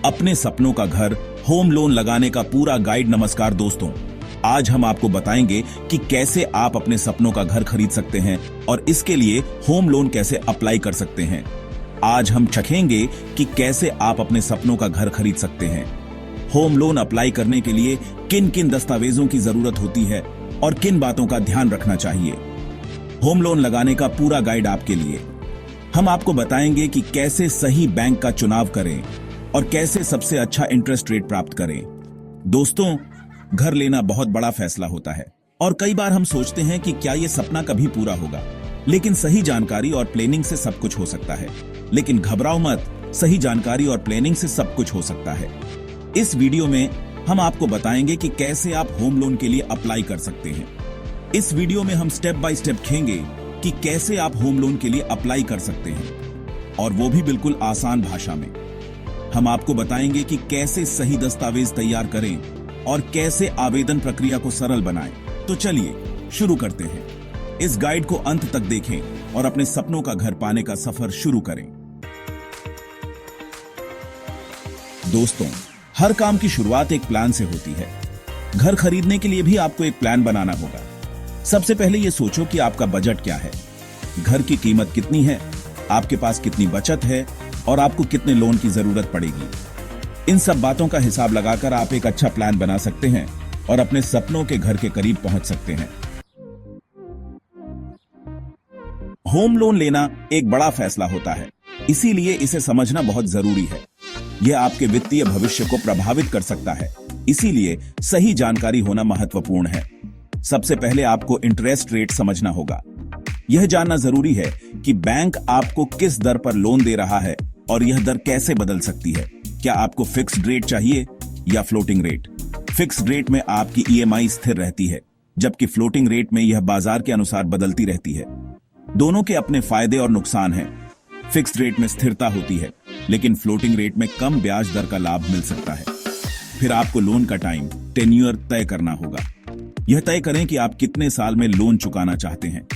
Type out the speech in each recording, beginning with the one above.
अपने सपनों का घर, होम लोन लगाने का पूरा गाइड। नमस्कार दोस्तों, आज हम आपको बताएंगे कि कैसे आप अपने सपनों का घर खरीद सकते हैं और इसके लिए होम लोन कैसे अप्लाई कर सकते हैं। आज हम चखेंगे कि कैसे आप अपने सपनों का घर खरीद सकते हैं। होम लोन अप्लाई करने के लिए किन किन दस्तावेजों की जरूरत होती है और किन बातों का ध्यान रखना चाहिए। होम लोन लगाने का पूरा गाइड आपके लिए। हम आपको बताएंगे कि कैसे सही बैंक का चुनाव करें और कैसे सबसे अच्छा इंटरेस्ट रेट प्राप्त करें। दोस्तों, घर लेना बहुत बड़ा फैसला होता है और कई बार हम सोचते हैं कि क्या यह सपना कभी पूरा होगा, लेकिन सही जानकारी और प्लानिंग से सब कुछ हो सकता है। लेकिन घबराओ मत, सही जानकारी और प्लानिंग से सब कुछ हो सकता है। इस वीडियो में हम आपको बताएंगे कि कैसे आप होम लोन के लिए अप्लाई कर सकते हैं। इस वीडियो में हम स्टेप बाय स्टेप देखेंगे कि कैसे आप होम लोन के लिए अप्लाई कर सकते हैं, और वो भी बिल्कुल आसान भाषा में। हम आपको बताएंगे कि कैसे सही दस्तावेज तैयार करें और कैसे आवेदन प्रक्रिया को सरल बनाएं। तो चलिए शुरू करते हैं। इस गाइड को अंत तक देखें और अपने सपनों का घर पाने का सफर शुरू करें। दोस्तों, हर काम की शुरुआत एक प्लान से होती है। घर खरीदने के लिए भी आपको एक प्लान बनाना होगा। सबसे पहले यह सोचो कि आपका बजट क्या है, घर की कीमत कितनी है, आपके पास कितनी बचत है और आपको कितने लोन की जरूरत पड़ेगी। इन सब बातों का हिसाब लगाकर आप एक अच्छा प्लान बना सकते हैं और अपने सपनों के घर के करीब पहुंच सकते हैं। होम लोन लेना एक बड़ा फैसला होता है, इसीलिए इसे समझना बहुत जरूरी है। यह आपके वित्तीय भविष्य को प्रभावित कर सकता है, इसीलिए सही जानकारी होना महत्वपूर्ण है। सबसे पहले आपको इंटरेस्ट रेट समझना होगा। यह जानना जरूरी है कि बैंक आपको किस दर पर लोन दे रहा है और यह दर कैसे बदल सकती है। क्या आपको फिक्स्ड रेट चाहिए या फ्लोटिंग रेट? फिक्स्ड रेट में आपकी ईएमआई स्थिर रहती है, जबकि फ्लोटिंग रेट में यह बाजार के अनुसार बदलती रहती है। दोनों के अपने फायदे और नुकसान हैं। फिक्स्ड रेट में स्थिरता होती है, लेकिन फ्लोटिंग रेट में कम ब्याज दर का लाभ मिल सकता है। फिर आपको लोन का टाइम, टेन्योर तय करना होगा। यह तय करें कि आप कितने साल में लोन चुकाना चाहते हैं।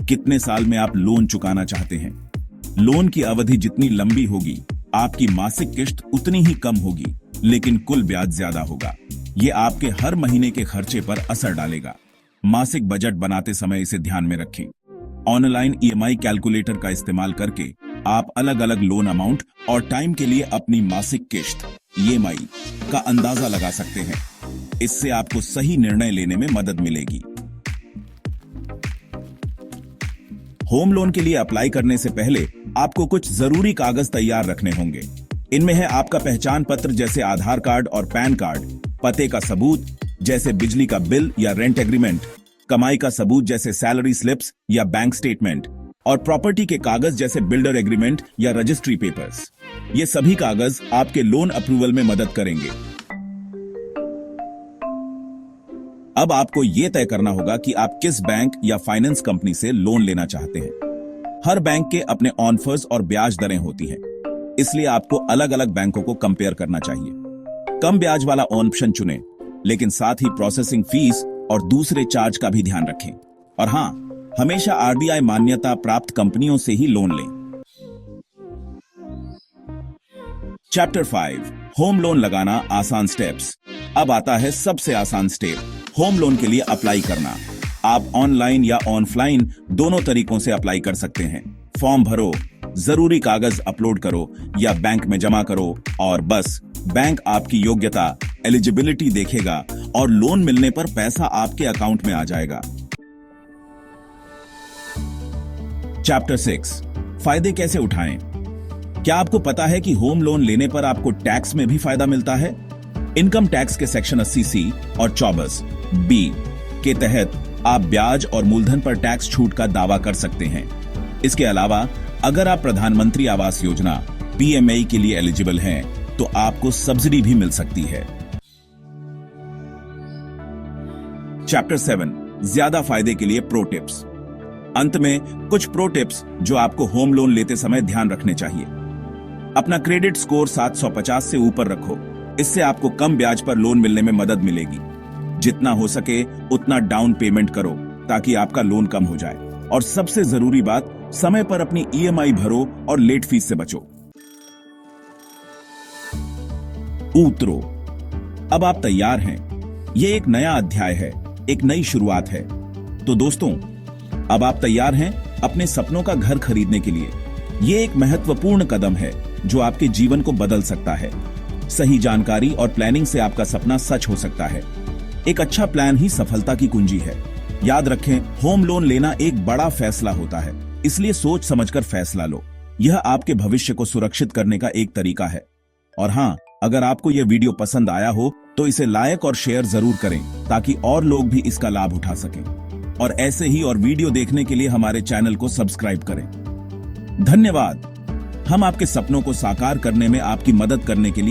कितने साल में आप लोन चुकाना चाहते हैं। लोन की अवधि जितनी लंबी होगी, आपकी मासिक किश्त उतनी ही कम होगी, लेकिन कुल ब्याज ज्यादा होगा। यह आपके हर महीने के खर्चे पर असर डालेगा। मासिक बजट बनाते समय इसे ध्यान में रखें। ऑनलाइन ईएमआई कैलकुलेटर का इस्तेमाल करके आप अलग अलग लोन अमाउंट और टाइम के लिए अपनी मासिक किश्त ईएमआई का अंदाजा लगा सकते हैं। इससे आपको सही निर्णय लेने में मदद मिलेगी। होम लोन के लिए अप्लाई करने से पहले आपको कुछ जरूरी कागज तैयार रखने होंगे। इनमें है आपका पहचान पत्र जैसे आधार कार्ड और पैन कार्ड, पते का सबूत जैसे बिजली का बिल या रेंट एग्रीमेंट, कमाई का सबूत जैसे सैलरी स्लिप्स या बैंक स्टेटमेंट, और प्रॉपर्टी के कागज जैसे बिल्डर एग्रीमेंट या रजिस्ट्री पेपर्स। ये सभी कागज आपके लोन अप्रूवल में मदद करेंगे। अब आपको यह तय करना होगा कि आप किस बैंक या फाइनेंस कंपनी से लोन लेना चाहते हैं। हर बैंक के अपने ऑफर्स और ब्याज दरें होती हैं, इसलिए आपको अलग अलग बैंकों को कंपेयर करना चाहिए। कम ब्याज वाला ऑप्शन चुनें, लेकिन साथ ही प्रोसेसिंग फीस और दूसरे चार्ज का भी ध्यान रखें। और हां, हमेशा आरबीआई मान्यता प्राप्त कंपनियों से ही लोन लें। चैप्टर 5, होम लोन लगाना आसान स्टेप्स। अब आता है सबसे आसान स्टेप, होम लोन के लिए अप्लाई करना। आप ऑनलाइन या ऑफलाइन दोनों तरीकों से अप्लाई कर सकते हैं। फॉर्म भरो, जरूरी कागज अपलोड करो या बैंक में जमा करो और बस बैंक आपकी योग्यता, एलिजिबिलिटी देखेगा और लोन मिलने पर पैसा आपके अकाउंट में आ जाएगा। चैप्टर 6, फायदे कैसे उठाएं। क्या आपको पता है कि होम लोन लेने पर आपको टैक्स में भी फायदा मिलता है? इनकम टैक्स के सेक्शन 80C और 24B के तहत आप ब्याज और मूलधन पर टैक्स छूट का दावा कर सकते हैं। इसके अलावा अगर आप प्रधानमंत्री आवास योजना PMAY के लिए एलिजिबल हैं, तो आपको सब्सिडी भी मिल सकती है। चैप्टर 7, ज्यादा फायदे के लिए प्रो टिप्स। अंत में कुछ प्रो टिप्स जो आपको होम लोन लेते समय ध्यान रखने चाहिए। अपना क्रेडिट स्कोर 750 से ऊपर रखो। इससे आपको कम ब्याज पर लोन मिलने में मदद मिलेगी। जितना हो सके उतना डाउन पेमेंट करो ताकि आपका लोन कम हो जाए। और सबसे जरूरी बात, समय पर अपनी ईएमआई भरो और लेट फीस से बचो। उतरो। अब आप तैयार हैं। ये एक नया अध्याय है, एक नई शुरुआत है। तो दोस्तों, अब आप तैयार हैं अपने सपनों का घर खरीदने के लिए। ये एक महत्वपूर्ण कदम है जो आपके जीवन को बदल सकता है। सही जानकारी और प्लानिंग से आपका सपना सच हो सकता है। एक अच्छा प्लान ही सफलता की कुंजी है। याद रखें, होम लोन लेना एक बड़ा फैसला होता है, इसलिए सोच समझकर फैसला लो। यह आपके भविष्य को सुरक्षित करने का एक तरीका है। और हाँ, अगर आपको यह वीडियो पसंद आया हो तो इसे लाइक और शेयर जरूर करें ताकि और लोग भी इसका लाभ उठा सकें। और ऐसे ही और वीडियो देखने के लिए हमारे चैनल को सब्सक्राइब करें। धन्यवाद। हम आपके सपनों को साकार करने में आपकी मदद करने के लिए